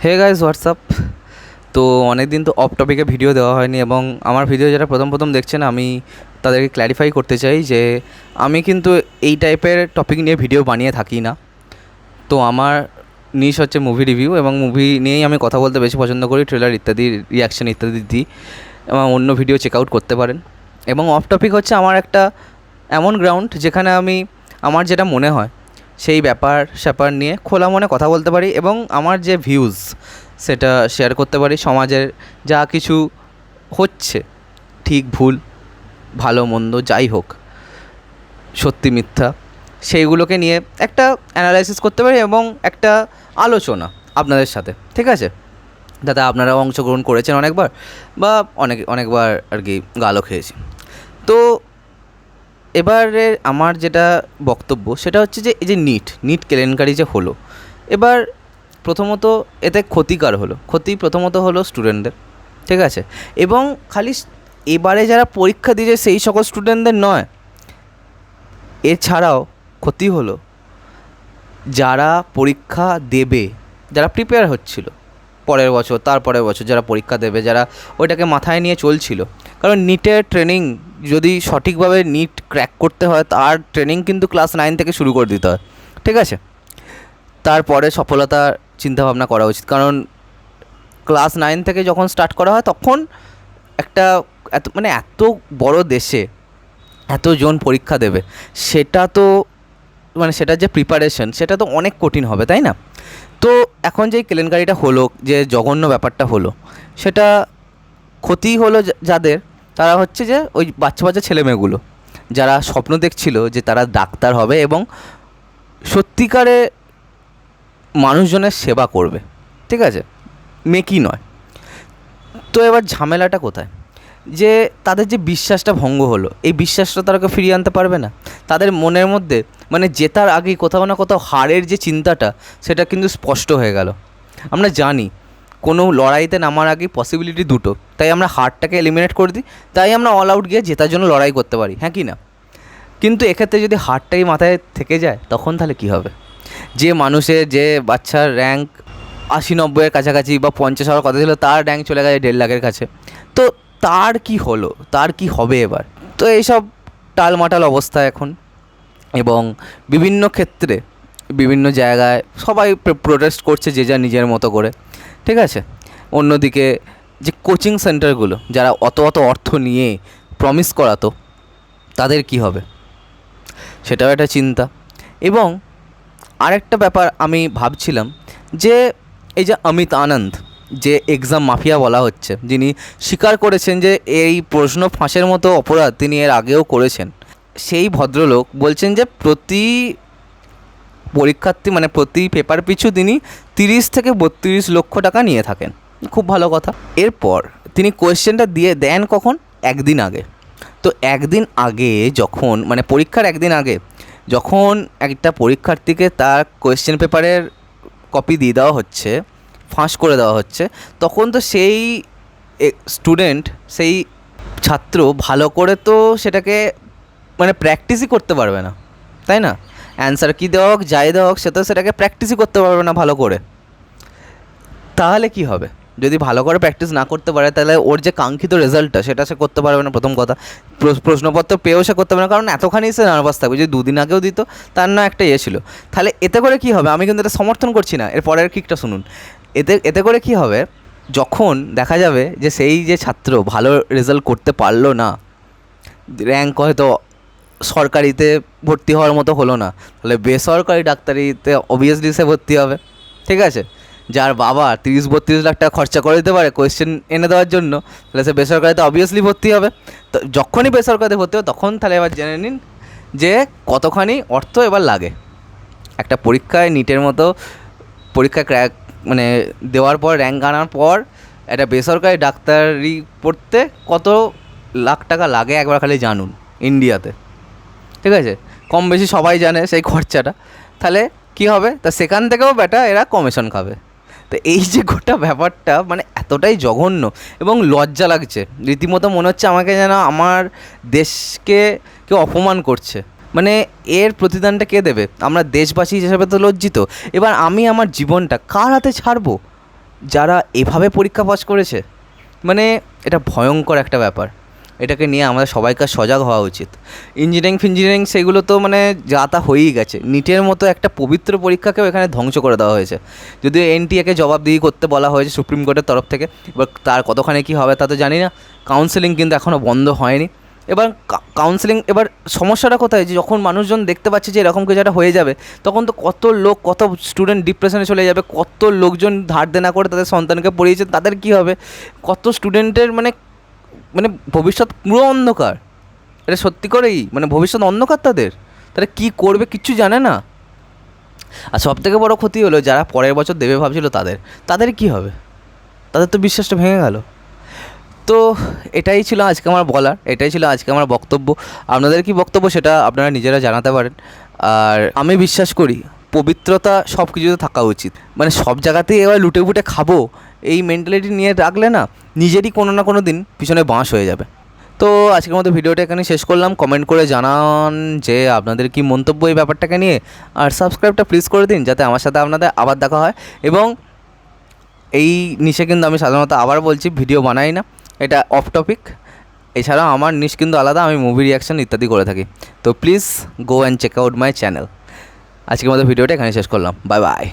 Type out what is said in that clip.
Hey guys WhatsApp. তো অনেক দিন তো অফ টপিকে ভিডিও দেওয়া হয়নি, এবং আমার ভিডিও যারা প্রথম প্রথম দেখছেন আমি তাদেরকে ক্ল্যারিফাই করতে চাই যে আমি কিন্তু এই টাইপের টপিক নিয়ে ভিডিও বানিয়ে থাকি না। তো আমার নিশ হচ্ছে মুভি রিভিউ, এবং মুভি নিয়েই আমি কথা বলতে বেশি পছন্দ করি, ট্রেলার ইত্যাদি, রিয়াকশান ইত্যাদি দিই, এবং অন্য ভিডিও চেক আউট করতে পারেন। এবং অফ টপিক হচ্ছে আমার একটা এমন গ্রাউন্ড যেখানে আমি আমার যেটা মনে হয় সেই ব্যাপার স্যাপার নিয়ে খোলা মনে কথা বলতে পারি, এবং আমার যে ভিউজ সেটা শেয়ার করতে পারি। সমাজের যা কিছু হচ্ছে, ঠিক ভুল, ভালো মন্দ যাই হোক, সত্যি মিথ্যা, সেইগুলোকে নিয়ে একটা অ্যানালাইসিস করতে পারি, এবং একটা আলোচনা আপনাদের সাথে, ঠিক আছে, যাতে আপনারাও অংশগ্রহণ করেছেন অনেকবার, বা অনেকবার আর কি গালও খেয়েছি। তো এবারে আমার যেটা বক্তব্য সেটা হচ্ছে যে এই যে নিট কেলেঙ্কারি যে হলো, এবার প্রথমত এতে ক্ষতি প্রথমত হলো স্টুডেন্টদের, ঠিক আছে, এবং খালি এবারে যারা পরীক্ষা দিয়েছে সেই সকল স্টুডেন্টদের নয়, এছাড়াও ক্ষতি হলো যারা পরীক্ষা দেবে, যারা প্রিপেয়ার হচ্ছিল পরের বছর, তারপরের বছর যারা পরীক্ষা দেবে, যারা ওইটাকে মাথায় নিয়ে চলছিল। কারণ নিটের ট্রেনিং যদি সঠিকভাবে নিট ক্র্যাক করতে হয়, তার ট্রেনিং কিন্তু ক্লাস 9 থেকে শুরু করে দিতে হয়, ঠিক আছে। তারপরে সফলতার চিন্তাভাবনা করা উচিত, কারণ ক্লাস 9 থেকে যখন স্টার্ট করা হয় তখন একটা এত বড় দেশে এতজন পরীক্ষা দেবে, সেটা তো সেটার যে প্রিপারেশন সেটা তো অনেক কঠিন হবে, তাই না? তো এখন যেই কেলেঙ্কারিটা হলো, যে জঘন্য ব্যাপারটা হলো, সেটা ক্ষতি হলো যাদের, তারা হচ্ছে যে ওই বাচ্চা বাচ্চা ছেলেমেয়েগুলো যারা স্বপ্ন দেখছিল যে তারা ডাক্তার হবে এবং সত্যিকারে মানুষজনের সেবা করবে, ঠিক আছে, মেকি নয়। তো এবার ঝামেলাটা কোথায়, যে তাদের যে বিশ্বাসটা ভঙ্গ হলো, এই বিশ্বাসটা তারা ফিরিয়ে আনতে পারবে না। তাদের মনের মধ্যে জেতার আগেই কোথাও না কোথাও হারের যে চিন্তাটা, সেটা কিন্তু স্পষ্ট হয়ে গেল। আমরা জানি কোনো লড়াইতে নামার আগেই পসিবিলিটি দুটো, তাই আমরা হারটাকে এলিমিনেট করে দিই, তাই আমরা অল আউট গিয়ে জেতার জন্য লড়াই করতে পারি, হ্যাঁ কি না? কিন্তু এক্ষেত্রে যদি হারটাই মাথায় থেকে যায়, তখন তাহলে কী হবে? যে মানুষের, যে বাচ্চার র্যাঙ্ক 80-90-এর কাছাকাছি বা 50 হওয়ার কথা ছিল, তার র্যাঙ্ক চলে গেছে 1.5 লাখের কাছে, তো তার কি হলো, তার কি হবে এবার? তো এইসব টালমাটাল অবস্থা এখন, এবং বিভিন্ন ক্ষেত্রে বিভিন্ন জায়গায় সবাই প্রোটেস্ট করছে যে যা নিজের মতো করে, ঠিক আছে। অন্যদিকে যে কোচিং সেন্টারগুলো যারা অত অর্থ নিয়ে প্রমিস করাতো, তাদের কি হবে সেটাও একটা চিন্তা। এবং আরেকটা ব্যাপার আমি ভাবছিলাম, যে এই যে অমিত আনন্দ, যে এক্সাম মাফিয়া বলা হচ্ছে, যিনি স্বীকার করেছেন যে এই প্রশ্ন ফাঁসের মতো অপরাধ তিনি এর আগেও করেছেন, সেই ভদ্রলোক বলছেন যে প্রতি পরীক্ষার্থী প্রতি পেপার পিছু তিনি 30 থেকে 32 লক্ষ টাকা নিয়ে থাকেন। খুব ভালো কথা। এরপর তিনি কোয়েশ্চেনটা দিয়ে দেন কখন? একদিন আগে। তো একদিন আগে যখন পরীক্ষার একদিন আগে যখন একটা পরীক্ষার্থীকে তার কোয়েশ্চেন পেপারের কপি দিয়ে দেওয়া হচ্ছে, ফাঁস করে দেওয়া হচ্ছে, তখন তো সেই স্টুডেন্ট, সেই ছাত্র ভালো করে তো সেটাকে প্র্যাকটিসই করতে পারবে না, তাই না? অ্যান্সার কী দেওয়া হোক, যাই দেওয়া হোক, সে তো সেটাকে প্র্যাকটিসই করতে পারবে না ভালো করে। তাহলে কি হবে? যদি ভালো করে প্র্যাকটিস না করতে পারে, তাহলে ওর যে কাঙ্ক্ষিত রেজাল্টটা, সেটা সে করতে পারবে না। প্রথম কথা, প্রশ্নপত্র পেয়েও সে করতে পারবে না, কারণ এতখানি সে নার্ভাস থাকবে। যদি 2 দিন আগেও দিত, তার না একটা ছিল। তাহলে এতে করে কি হবে? আমি কিন্তু এটা সমর্থন করছি না, এর পরের কিকটা শুনুন। এতে করে কি হবে, যখন দেখা যাবে যে সেই যে ছাত্র ভালো রেজাল্ট করতে পারলো না, র্যাঙ্ক হয়তো সরকারিতে ভর্তি হওয়ার মতো হলো না, তাহলে বেসরকারি ডাক্তারিতে অবভিয়াসলি সে ভর্তি হবে, ঠিক আছে। যার বাবা 30-32 লাখ টাকা খরচা করে দিতে পারে কোয়েশ্চেন এনে দেওয়ার জন্য, তাহলে সে বেসরকারিতে অবভিয়াসলি ভর্তি হবে। তো যখনই বেসরকারিতে ভর্তি হবে, তখন তাহলে এবার জেনে নিন যে কতখানি অর্থ এবার লাগে একটা পরীক্ষায়, নিটের মতো পরীক্ষা ক্র্যাক দেওয়ার পর, র্যাঙ্ক আনার পর একটা বেসরকারি ডাক্তারি পড়তে কত লাখ টাকা লাগে একবার খালি জানুন ইন্ডিয়াতে, ঠিক আছে। কম বেশি সবাই জানে সেই খরচাটা। তাহলে কী হবে? তা সেখান থেকেও এরা কমিশন খাবে। তো এই যে গোটা ব্যাপারটা এতটাই জঘন্য এবং লজ্জা লাগছে, রীতিমতো মনে হচ্ছে আমাকে যেন আমার দেশকে কেউ অপমান করছে। এর প্রতিদানটা কে দেবে? আমরা দেশবাসী হিসেবে তো লজ্জিত। এবার আমি আমার জীবনটা কার হাতে ছাড়বো? যারা এভাবে পরীক্ষা পাস করেছে, মানে এটা ভয়ঙ্কর একটা ব্যাপার। এটাকে নিয়ে আমাদের সবাইকার সজাগ হওয়া উচিত। ইঞ্জিনিয়ারিং সেগুলো তো মানে যা তা হয়েই গেছে, নিটের মতো একটা পবিত্র পরীক্ষাকেও এখানে ধ্বংস করে দেওয়া হয়েছে। যদিও এনটিএকে জবাবদিহি করতে বলা হয়েছে সুপ্রিম কোর্টের তরফ থেকে, এবার তার কতখানি কী হবে তা তো জানি না। কাউন্সেলিং কিন্তু এখনও বন্ধ হয়নি। এবার কাউন্সেলিং, এবার সমস্যাটা কোথায়, যে যখন মানুষজন দেখতে পাচ্ছে যে এরকম কিছু একটা হয়ে যাবে, তখন তো কত লোক, কত স্টুডেন্ট ডিপ্রেশনে চলে যাবে, কত লোকজন ধার দেনা করে তাদের সন্তানকে পড়িয়েছে, তাদের কী হবে, কত স্টুডেন্টের মানে মানে ভবিষ্যৎ পুরো অন্ধকার। এটা সত্যি করেই মানে ভবিষ্যৎ অন্ধকার তাদের, তারা কী করবে কিচ্ছু জানে না। আর সবথেকে বড় ক্ষতি হলো যারা পরের বছর দেবে ভাবছিল তাদের কী হবে, তাদের তো বিশ্বাসটা ভেঙে গেল। তো এটাই ছিল আজকে আমার বলার, এটাই ছিল আজকে আমার বক্তব্য। আপনাদের কি বক্তব্য সেটা আপনারা নিজেরা জানাতে পারেন। আর আমি বিশ্বাস করি পবিত্রতা সব কিছুতে থাকা উচিত। মানে সব জায়গাতেই এবার লুটে ফুটে খাবো এই মেন্টালিটি নিয়ে রাখলে না, নিজেরই কোনো না কোনো দিন পিছনে বাঁশ হয়ে যাবে। তো আজকের মতো ভিডিওটা এখানে শেষ করলাম। কমেন্ট করে জানান যে আপনাদের কি মন্তব্য এই ব্যাপারটাকে নিয়ে, আর সাবস্ক্রাইবটা প্লিজ করে দিন যাতে আমার সাথে আপনাদের আবার দেখা হয়। এবং এই নিশে কিন্তু আমি সাধারণত আবার বলছি, ভিডিও বানাই না, এটা অফ টপিক। এছাড়াও আমার নিশ কিন্তু আলাদা, আমি মুভি রিয়াকশন ইত্যাদি করে থাকি। তো please go and check out my channel. আজকের মতো ভিডিওটা এখানে শেষ করলাম। Bye by.